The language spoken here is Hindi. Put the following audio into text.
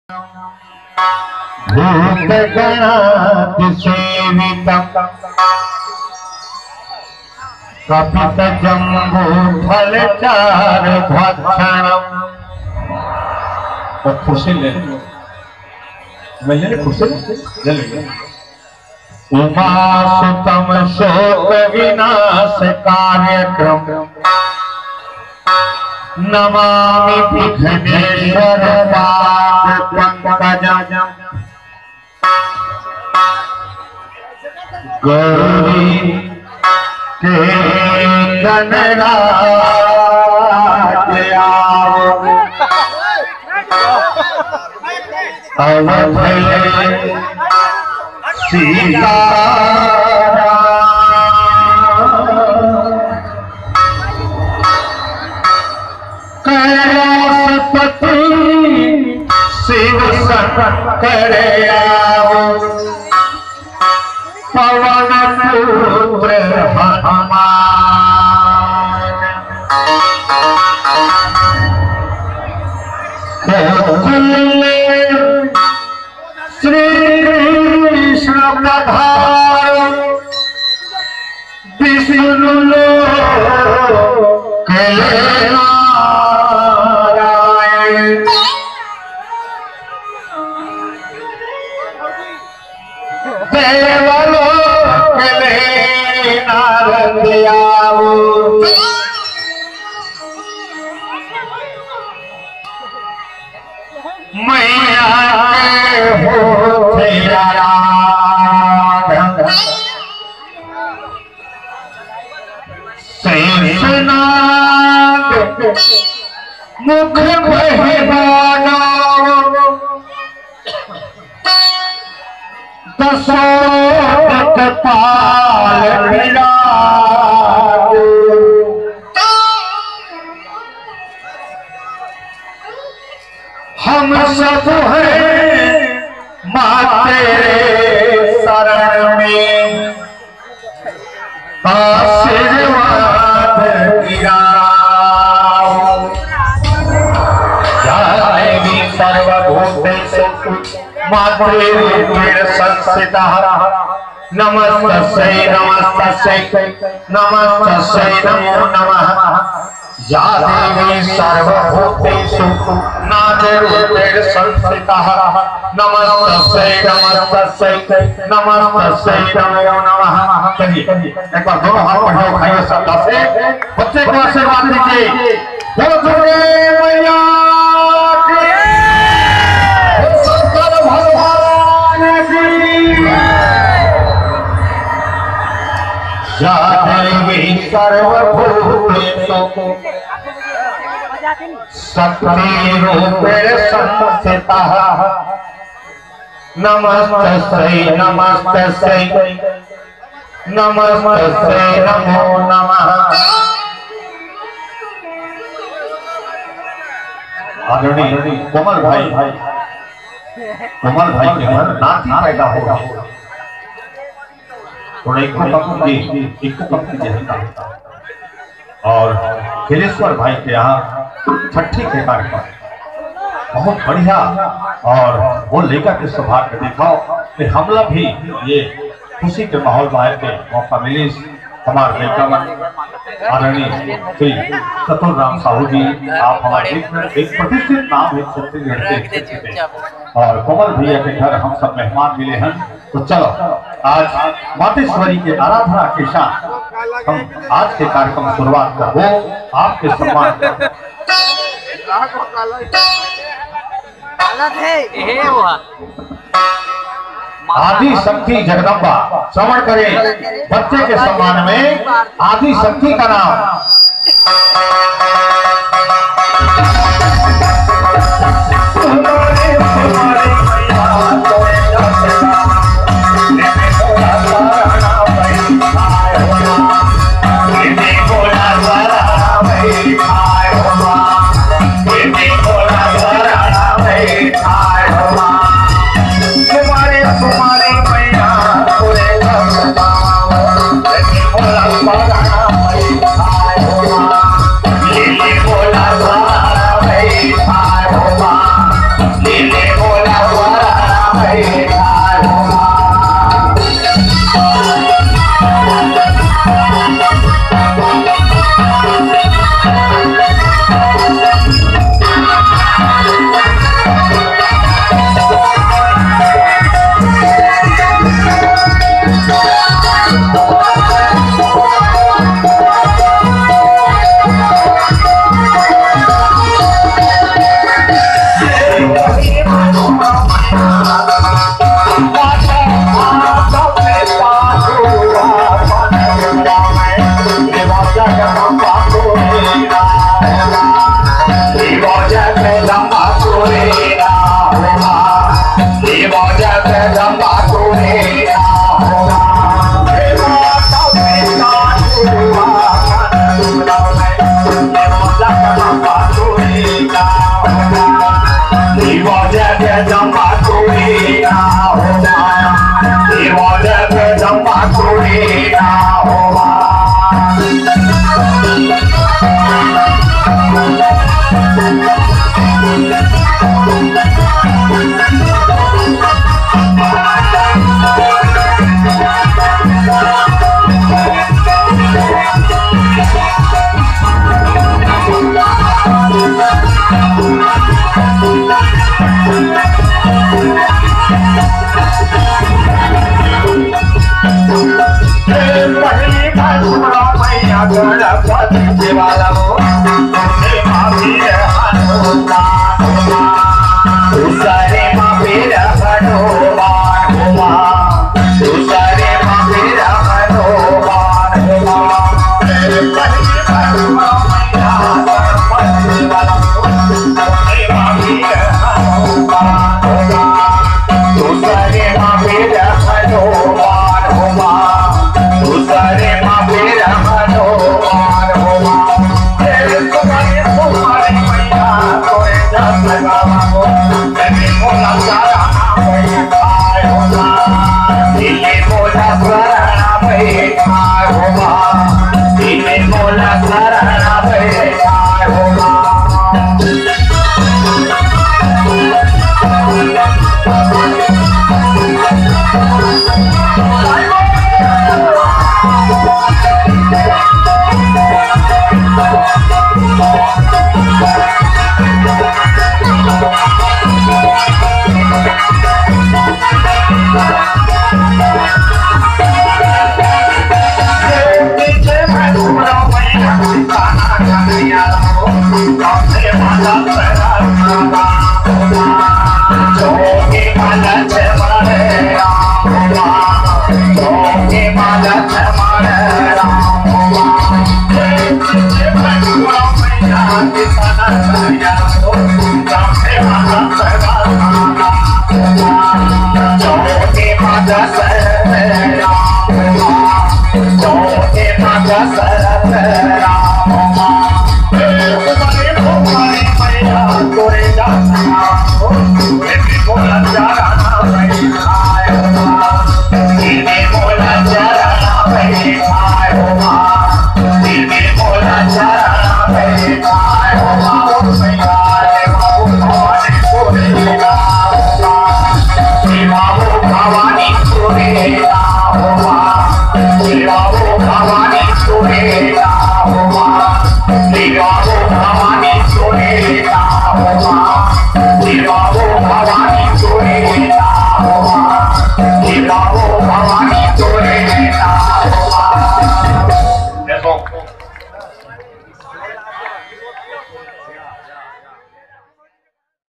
भूतगणातिसेवितं कपितजम्बूफलचारुभक्षणम्। खुशी ले खुशी ले उमासुतम शोक विनाश कार्यक्रम नमामि विघ्नेश्वर पाद पंकजं। गौरी के गणराज आओ अवध कैलासपति शिव शंकर आओ पवन पुत्र हनुमान। श्री कृष्ण पधारो विष्णु लोक नारायण। देवलोक नारद आओ मैया हो तेरा शेषनाग मुख बहिबानो दशरथ पाल विराज। हम सब हैं माँ तेरे शरण में आशीर्वाद गिराओ। देवी सर्वभूतेषु मातृरूपेण संस्थिता नमस्तस्यै नमस्तस्यै नमस्तस्यै नमो नमः। या देवी सर्वभूतेषु नादरूपेण संस्थिता नमस्तस्यै नमस्तस्यै नमस्तस्यै नमो नमः। चलिए एक बार दोनों हाथ बढ़ाओ खाइए श्रद्धा से, बच्चे को आशीर्वाद दीजिए। बोलो दुर्गे मैया की, शंकर भगवान की। या देवी सर्वभूतेषु शक्तिरूपेण संस्थिता नमस्तस्यै नमस्तस्यै नमस्तस्यै नमो नमः। आदरणीय कोमल भाई के घर नाती पैदा होगा। थोड़ा एक कप और खिलेश्वर भाई के यहाँ छठी के कार्यक्रम बहुत बढ़िया। और वो लेकर के सौभाग्य दिखाओ कि हमला भी ये खुशी के माहौल में के मौका मिले। हमारे लेकर आदरणीय श्री चतुर्राम साहू जी, आप हमारे एक प्रतिष्ठित नाम है छत्तीसगढ़ के, और कोमल भैया के घर हम सब मेहमान मिले हैं। तो चलो आज मातेश्वरी के आराधना के साथ हम आज के कार्यक्रम शुरुआत करो आपके सम्मान कर। आदि शक्ति जगदम्बा श्रवण करें बच्चे के सम्मान में आदि शक्ति का नाम। गणपति शिवाला दूसरे माँ पीर हनुमान दूसरे माँ पीर हनुमान दूसरे माँ पीर हनुमान दूसरे माँ पीर भवानी सुनेता